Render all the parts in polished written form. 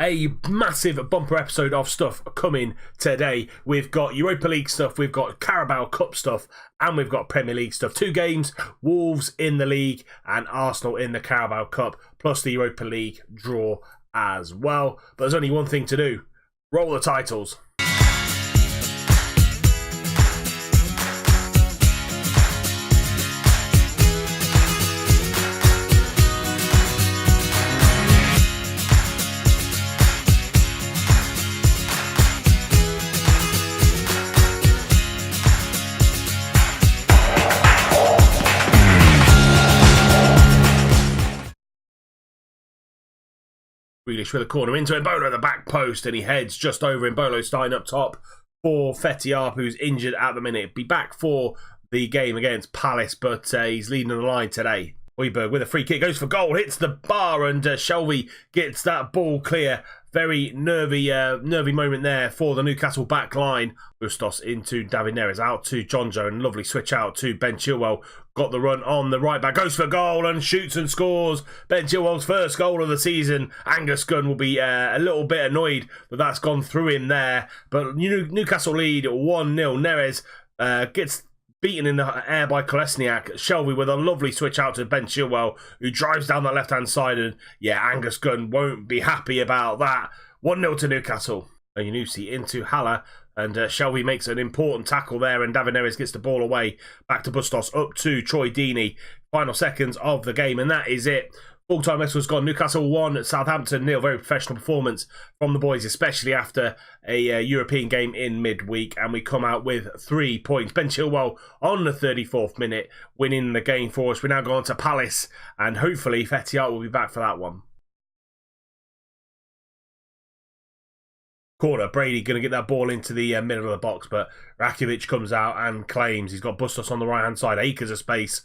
A massive bumper episode of stuff coming today. We've got Europa League stuff, we've got Carabao Cup stuff, and we've got Premier League stuff. 2 games, Wolves in the league and Arsenal in the Carabao Cup, plus the Europa League draw as well. But there's only one thing to do. Roll the titles. Grealish with a corner into Embolo at the back post, and he heads just over Embolo, starting up top for Fetiarp, who's injured at the minute. Be back for the game against Palace, but he's leading the line today. Højbjerg with a free kick, goes for goal, hits the bar, and Shelvey gets that ball clear. Very nervy moment there for the Newcastle back line. Bustos into David Neres, out to Jonjo, and lovely switch out to Ben Chilwell. Got the run on the right back, goes for goal and shoots and scores. Ben Chilwell's first goal of the season. Angus Gunn will be a little bit annoyed that that's gone through him there. But Newcastle lead 1-0. Neres gets beaten in the air by Kolesniak. Shelvey with a lovely switch out to Ben Chilwell, who drives down that left-hand side. And yeah, Angus Gunn won't be happy about that. 1-0 to Newcastle. And Yunusi into Haller. And Shelvey makes an important tackle there. And David Neres gets the ball away. Back to Bustos, up to Troy Deeney. Final seconds of the game. And that is it. Full-time whistle has gone. Newcastle 1, Southampton 0. Very professional performance from the boys, especially after a European game in midweek. And we come out with 3 points. Ben Chilwell on the 34th minute, winning the game for us. We're now going to Palace, and hopefully Fetiarp will be back for that one. Corner, Brady going to get that ball into the middle of the box, but Rakitic comes out and claims. He's got Bustos on the right-hand side. Acres of space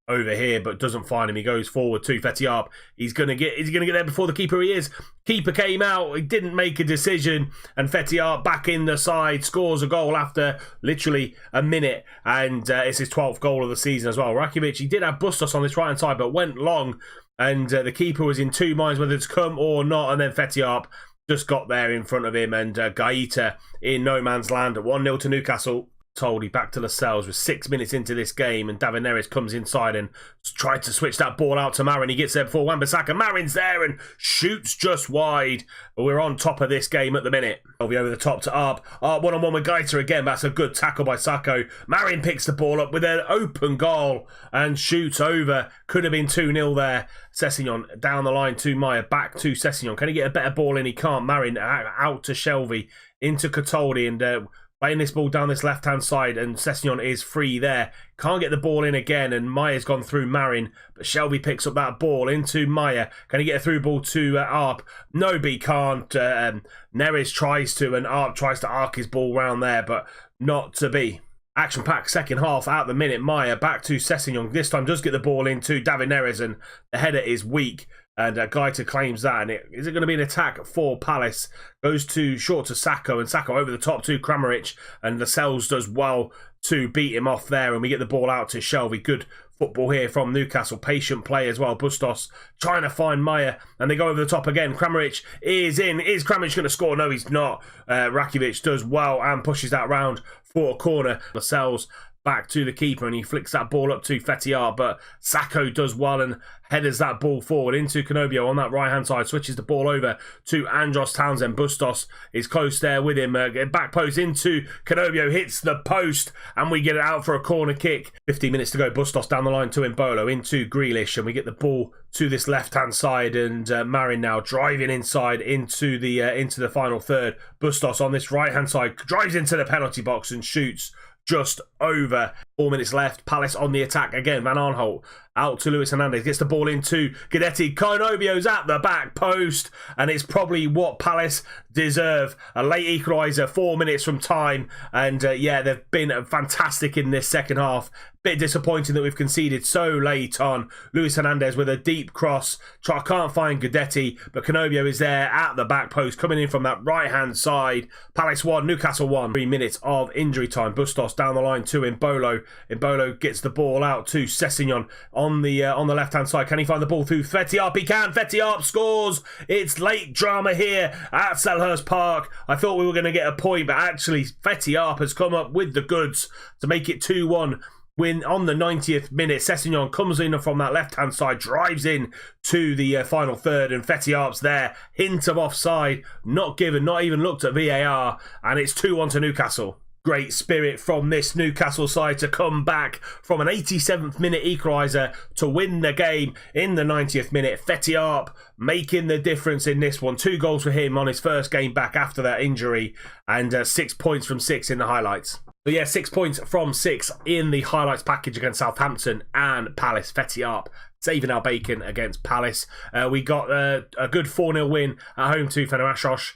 over here, but doesn't find him. He goes forward to Fetiarp. Is he going to get there before the keeper? He is. Keeper came out. He didn't make a decision, and Fetiarp back in the side scores a goal after literally a minute, and it's his 12th goal of the season as well. Rakitic, he did have Bustos on this right-hand side, but went long, and the keeper was in 2 minds whether to come or not, and then Fetiarp just got there in front of him, and Gaeta in no man's land at 1-0 to Newcastle. Toldy back to Lascelles with 6 minutes into this game, and David Neres comes inside and tried to switch that ball out to Marin. He gets there before Wan-Bissaka. Marin's there and shoots just wide. But we're on top of this game at the minute. Over the top to Arp. Arp one-on-one with Gaeta again. That's a good tackle by Sacco. Marin picks the ball up with an open goal and shoots over. Could have been 2-0 there. Sessegnon down the line to Maya. Back to Sessegnon. Can he get a better ball in? He can't. Marin out to Shelvey. Into Cataldi, and playing this ball down this left-hand side, and Sessegnon is free there. Can't get the ball in again, and Maya's gone through Marin, but Shelvey picks up that ball into Maya. Can he get a through ball to Arp? No, but he can't. Neres tries to, and Arp tries to arc his ball round there, but not to be. Action-packed second half out the minute. Maya back to Sessegnon. This time does get the ball into David Neres, and the header is weak. And Gaeta claims that. And is it going to be an attack for Palace? Goes to short to Sacco, and Sacco over the top to Kramaric. And Lascelles does well to beat him off there. And we get the ball out to Shelvey. Good football here from Newcastle. Patient play as well. Bustos trying to find Maya. And they go over the top again. Kramaric is in. Is Kramaric going to score? No, he's not. Rakitic does well and pushes that round for a corner. Lascelles back to the keeper, and he flicks that ball up to Fetiarp, but Sacco does well and headers that ball forward into Canobio on that right-hand side, switches the ball over to Andros Townsend. Bustos is close there with him. Back post into Canobio, hits the post, and we get it out for a corner kick. 15 minutes to go. Bustos down the line to Embolo, into Grealish, and we get the ball to this left-hand side, and Marin now driving inside into the final third. Bustos on this right-hand side drives into the penalty box and shoots just over. 4 minutes left. Palace on the attack again. Van Aanholt out to Luis Hernandez. Gets the ball into Guidetti. Canobio's at the back post. And it's probably what Palace deserve. A late equaliser 4 minutes from time. And yeah, they've been fantastic in this second half. Bit disappointing that we've conceded so late on. Luis Hernandez with a deep cross. Can't find Guidetti, but Canobio is there at the back post, coming in from that right-hand side. Palace 1, Newcastle 1. 3 minutes of injury time. Bustos down the line to Embolo. Embolo gets the ball out to Sessegnon on the left-hand side. Can he find the ball through Fetiarp? He can. Fetiarp scores. It's late drama here at Selhurst Park. I thought we were going to get a point, but actually Fetiarp has come up with the goods to make it 2-1. When on the 90th minute, Sessegnon comes in from that left-hand side, drives in to the final third, and Fetiarp's there. Hint of offside, not given, not even looked at VAR, and it's 2-1 to Newcastle. Great spirit from this Newcastle side to come back from an 87th minute equaliser to win the game in the 90th minute. Fetiarp making the difference in this one. 2 goals for him on his first game back after that injury, and 6 points from 6 in the highlights. So yeah, 6 points from 6 in the highlights package against Southampton and Palace. Fetiarp saving our bacon against Palace. We got a good 4-0 win at home to Fenerbahce.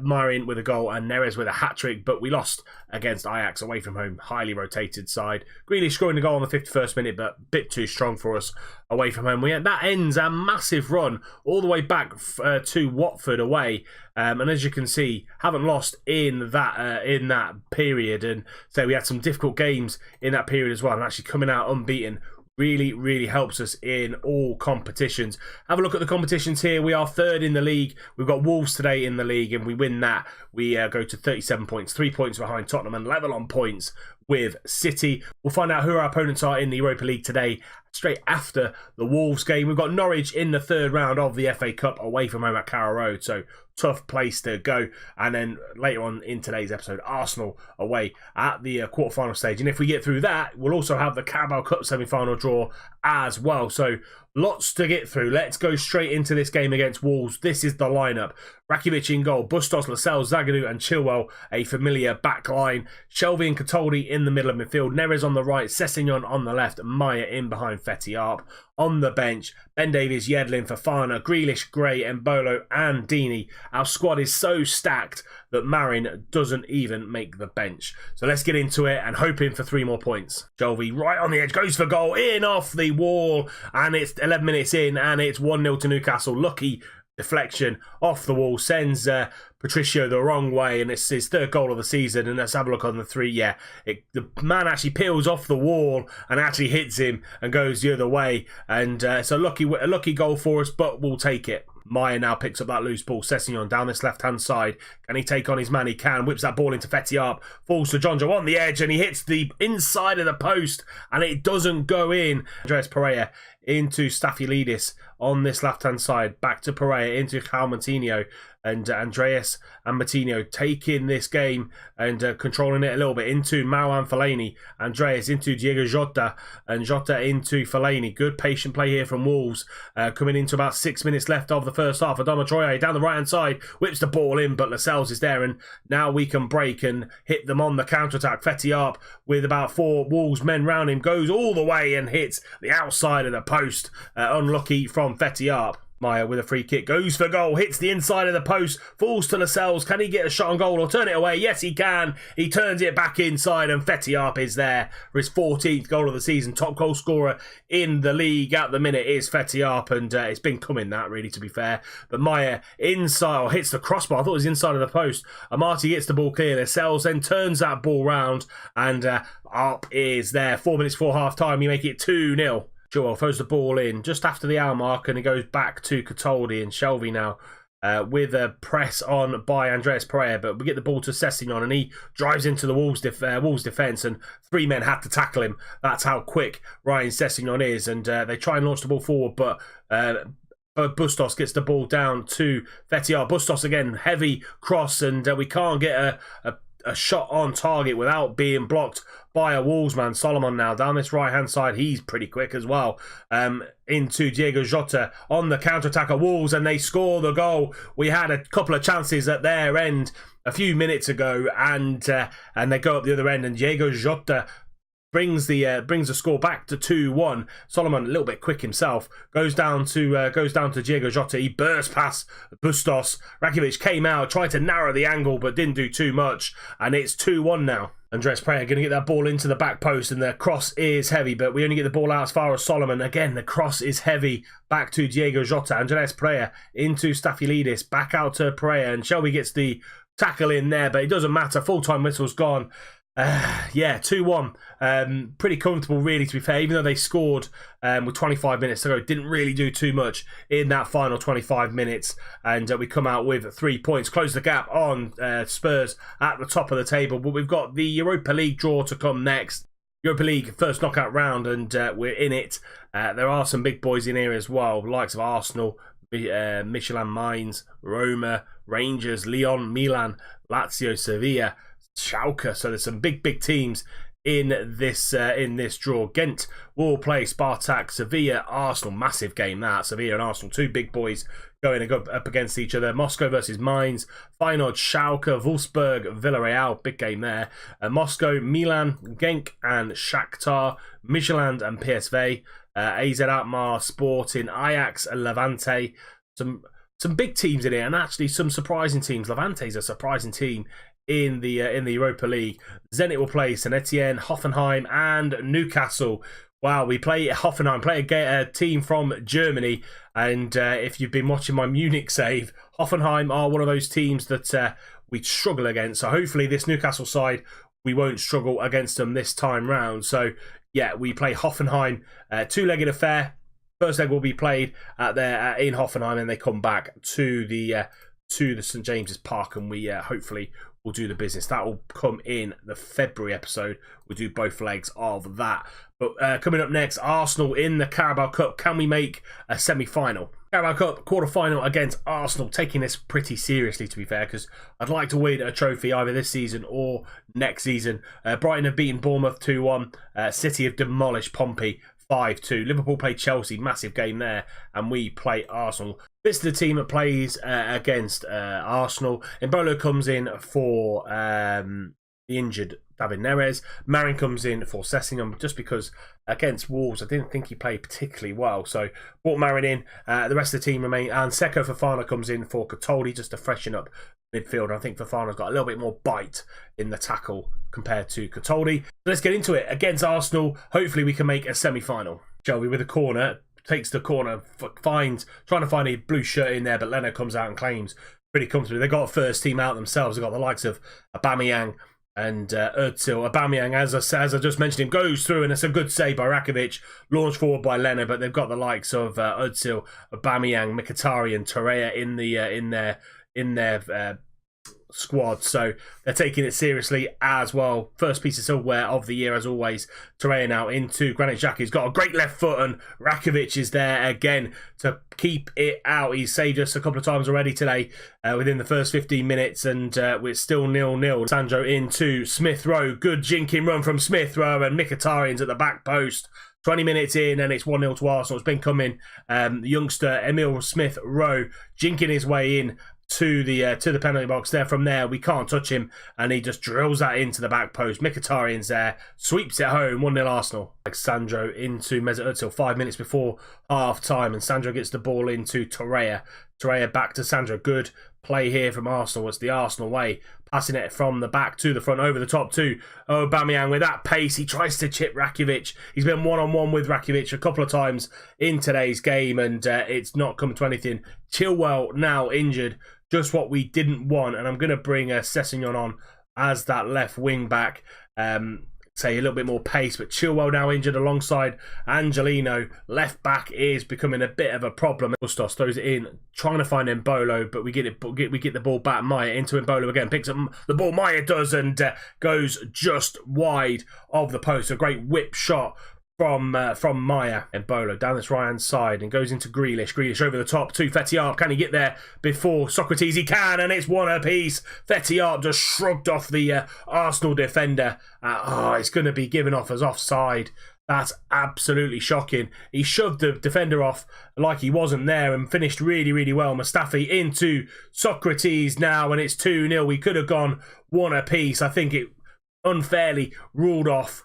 Marin with a goal and Neres with a hat-trick, but we lost against Ajax away from home. Highly rotated side. Grealish scoring the goal on the 51st minute, but a bit too strong for us away from home. That ends a massive run all the way back to Watford away. And as you can see, haven't lost in that period. And so we had some difficult games in that period as well. And actually coming out unbeaten really, really helps us in all competitions. Have a look at the competitions here. We are 3rd in the league. We've got Wolves today in the league, and we win that. We go to 37 points, 3 points behind Tottenham, and level on points with City. We'll find out who our opponents are in the Europa League today, straight after the Wolves game. We've got Norwich in the 3rd round of the FA Cup away from home at Carrow Road, so tough place to go. And then later on in today's episode, Arsenal away at the quarter-final stage. And if we get through that, we'll also have the Carabao Cup semi-final draw as well. So lots to get through. Let's go straight into this game against Wolves. This is the lineup. Rakitic in goal, Bustos, Lascelles, Zagadou and Chilwell, a familiar back line. Shelvey and Cataldi in the middle of midfield. Neres on the right, Sessegnon on the left, Maya in behind Fetiarp. On the bench, Ben Davies, Yedlin, Fofana, Grealish, Gray, Embolo and Deeney. Our squad is so stacked that Marin doesn't even make the bench. So let's get into it and hoping for 3 more points. Shelvey right on the edge, goes for goal, in off the wall, and it's 11 minutes in and it's 1-0 to Newcastle. Lucky deflection off the wall sends Patricio the wrong way, and it's his 3rd goal of the season. And let's have a look on the 3. Yeah, the man actually peels off the wall and actually hits him and goes the other way, and it's a lucky goal for us, but we'll take it. Maya now picks up that loose ball. Sessegnon down this left-hand side. Can he take on his man? He can. Whips that ball into Fetiarp. Falls to Jonjo on the edge, and he hits the inside of the post, and it doesn't go in. Andreas Pereira into Staphylidis on this left-hand side. Back to Pereira into Calmatinho. And Andreas and Matinho taking this game and controlling it a little bit into Marouane Fellaini. Andreas into Diego Jota, and Jota into Fellaini. Good patient play here from Wolves. Coming into about 6 minutes left of the first half. Adama Traoré down the right-hand side. Whips the ball in, but Lascelles is there. And now we can break and hit them on the counter-attack. Fetiarp with about 4 Wolves men round him. Goes all the way and hits the outside of the post. Unlucky from Fetiarp. Maya with a free kick, goes for goal, hits the inside of the post, falls to Lascelles. Can he get a shot on goal or turn it away? Yes, he can. He turns it back inside, and Fetiarp is there for his 14th goal of the season. Top goal scorer in the league at the minute is Fetiarp, and it's been coming that, really, to be fair. But Maya inside, hits the crossbar. I thought it was inside of the post. Amati gets the ball clear. Lascelles then turns that ball round, and Arp is there. 4 minutes before half-time, you make it 2-0. Joel throws the ball in just after the hour mark, and it goes back to Cataldi and Shelvey now with a press on by Andreas Pereira. But we get the ball to Sessegnon, and he drives into the Wolves defence, and 3 men had to tackle him. That's how quick Ryan Sessegnon is, and they try and launch the ball forward, but Bustos gets the ball down to Fetiarp. Bustos again, heavy cross, and we can't get a shot on target without being blocked by a Wolves man. Solomon now down this right hand side, he's pretty quick as well, into Diego Jota on the counter-attack of Wolves, and they score the goal. We had a couple of chances at their end a few minutes ago, and they go up the other end, and Diego Jota brings the score back to 2-1. Solomon, a little bit quick himself, goes down to Diego Jota. He burst past Bustos. Rakitic came out, tried to narrow the angle, but didn't do too much, and it's 2-1 now. Andreas Pereira going to get that ball into the back post, and the cross is heavy, but we only get the ball out as far as Solomon. Again, the cross is heavy. Back to Diego Jota. Andreas Pereira into Stafylidis. Back out to Pereira, and Shelby gets the tackle in there, but it doesn't matter. Full-time whistle's gone. Yeah, 2-1. Pretty comfortable, really, to be fair, even though they scored with 25 minutes to go. Didn't really do too much in that final 25 minutes, and we come out with 3 points. Close the gap on Spurs at the top of the table, but we've got the Europa League draw to come next. Europa League first knockout round, and we're in it. There are some big boys in here as well, likes of Arsenal, Michelin Mainz, Roma, Rangers, Lyon, Milan, Lazio, Sevilla, Schalke. So there's some big teams in this draw. Ghent will play Spartak, Sevilla, Arsenal. Massive game that. Sevilla and Arsenal, two big boys going up against each other. Moscow versus Mainz, Feyenoord, Schalke, Wolfsburg, Villarreal. Big game there. Moscow, Milan, Genk and Shakhtar, Midtjylland and PSV, AZ Alkmaar, Sporting, Ajax and Levante. Some big teams in here, and actually some surprising teams. Levante's a surprising team in the Europa League. Zenit will play St Etienne, Hoffenheim and Newcastle. Wow, we play Hoffenheim, play a team from Germany, and if you've been watching my Munich save, Hoffenheim are one of those teams that we struggle against. So hopefully this Newcastle side, we won't struggle against them this time round. So yeah, we play Hoffenheim, two-legged affair. First leg will be played in Hoffenheim, and they come back to the St James's Park, and we hopefully will do the business. That will come in the February episode. We'll do both legs of that. But coming up next, Arsenal in the Carabao Cup. Can we make a semi-final? Carabao Cup quarter-final against Arsenal. Taking this pretty seriously, to be fair, because I'd like to win a trophy either this season or next season. Brighton have beaten Bournemouth 2-1. City have demolished Pompey 5-2. Liverpool play Chelsea, massive game there, and we play Arsenal. This is the team that plays against Arsenal. Embolo comes in for the injured David Neres. Marin comes in for Sessingham, just because against Wolves I didn't think he played particularly well, so brought Marin in. The rest of the team remain, and Seko Fofana comes in for Catoldi just to freshen up midfield. I think Fofana's got a little bit more bite in the tackle compared to Catoldi. Let's get into it. Against Arsenal, hopefully we can make a semi-final. Shelby with a corner, takes the corner, trying to find a blue shirt in there, but Leno comes out and claims pretty comfortably. They got a first team out themselves. They've got the likes of Aubameyang and Özil. Aubameyang, as I just mentioned, him goes through, and it's a good save by Rakitic, launched forward by Leno, but they've got the likes of Özil, Aubameyang, Mkhitaryan, Torreira in their squad, so they're taking it seriously as well. First piece of silverware of the year, as always. Torreira now into Granit Xhaka. He's got a great left foot, and Rakitic is there again to keep it out. He's saved us a couple of times already today within the first 15 minutes, and we're still 0-0. Sandro into Smith Rowe. Good jinking run from Smith Rowe, and Mkhitaryan's at the back post. 20 minutes in, and it's 1-0 to Arsenal. It's been coming. The youngster Emil Smith Rowe jinking his way in to the penalty box there. From there, we can't touch him, and he just drills that into the back post. Mkhitaryan's there, sweeps it home, 1-0 Arsenal. Sandro into Mesut Özil 5 minutes before half time, and Sandro gets the ball into Torreira. Torreira back to Sandro. Good play here from Arsenal. It's the Arsenal way, passing it from the back to the front, over the top to Aubameyang with that pace. He tries to chip Rakitic. He's been one-on-one with Rakitic a couple of times in today's game, and it's not come to anything. Chilwell now injured, just what we didn't want, and I'm going to bring Sessegnon on as that left wing back. Say a little bit more pace, but Chilwell now injured alongside Angelino. Left back is becoming a bit of a problem. Bustos throws it in, trying to find Embolo, but we get the ball back. Maya into Embolo again, picks up the ball. Maya does, and goes just wide of the post. A great whip shot from Maya. Embolo down this right hand side and goes into Grealish. Grealish over the top to Fetiarp. Can he get there before Socrates? He can, and it's one apiece. Fetiarp just shrugged off the Arsenal defender. It's going to be given off as offside. That's absolutely shocking. He shoved the defender off like he wasn't there and finished really, really well. Mustafi into Socrates now, and it's 2-0. We could have gone one apiece. I think it unfairly ruled off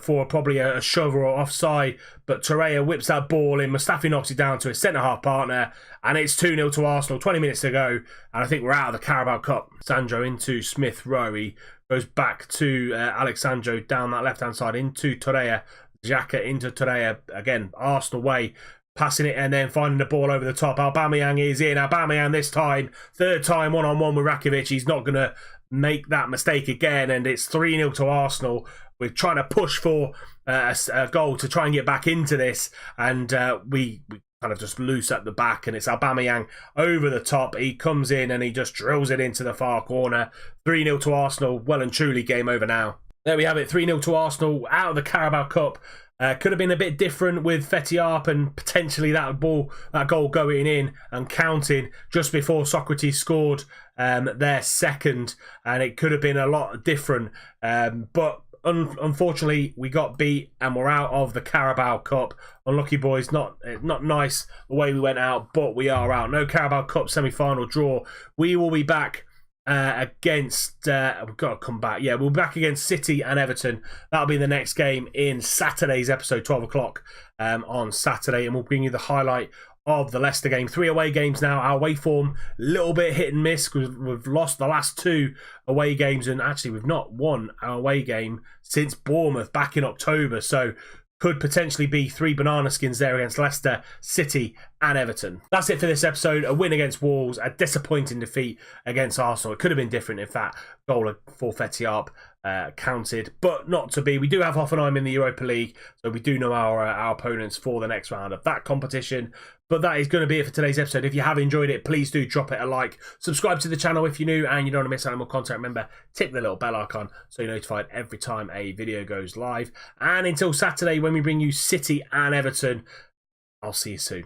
for probably a shove or offside, but Torreira whips that ball in. Mustafi knocks it down to his centre-half partner, and it's 2-0 to Arsenal, 20 minutes to go, and I think we're out of the Carabao Cup. Sandro into Smith Rowe. He goes back to Alexandro down that left-hand side into Torreira. Xhaka into Torreira. Again, Arsenal way. Passing it and then finding the ball over the top. Aubameyang is in. Aubameyang this time. Third time one-on-one with Rakitic. He's not going to make that mistake again, and it's 3-0 to Arsenal. We're trying to push for a goal to try and get back into this, and we kind of just loose at the back, and it's Aubameyang over the top. He comes in and he just drills it into the far corner. 3-0 to Arsenal. Well and truly game over now. There we have it, 3-0 to Arsenal, out of the Carabao Cup. Could have been a bit different with Fetiarp and potentially that goal going in and counting just before Socrates scored their second, and it could have been a lot different. But unfortunately, we got beat and we're out of the Carabao Cup. Unlucky boys, not nice the way we went out, but we are out. No Carabao Cup semi-final draw. We will be back against we've got to come back. Yeah, we'll be back against City and Everton. That'll be the next game in Saturday's episode, 12 o'clock on Saturday, and we'll bring you the highlight of the Leicester game. 3 away games now. Our away form, a little bit hit and miss because we've lost the last 2 away games, and actually we've not won our away game since Bournemouth back in October, so could potentially be 3 banana skins there against Leicester, City and Everton. That's it for this episode. A win against Wolves, a disappointing defeat against Arsenal. It could have been different if that goal for Fetiarp counted, but not to be. We do have Hoffenheim in the Europa League, so we do know our opponents for the next round of that competition. But that is going to be it for today's episode. If you have enjoyed it, please do drop it a like. Subscribe to the channel if you're new and you don't want to miss out on more content. Remember, tick the little bell icon so you're notified every time a video goes live. And until Saturday when we bring you City and Everton, I'll see you soon.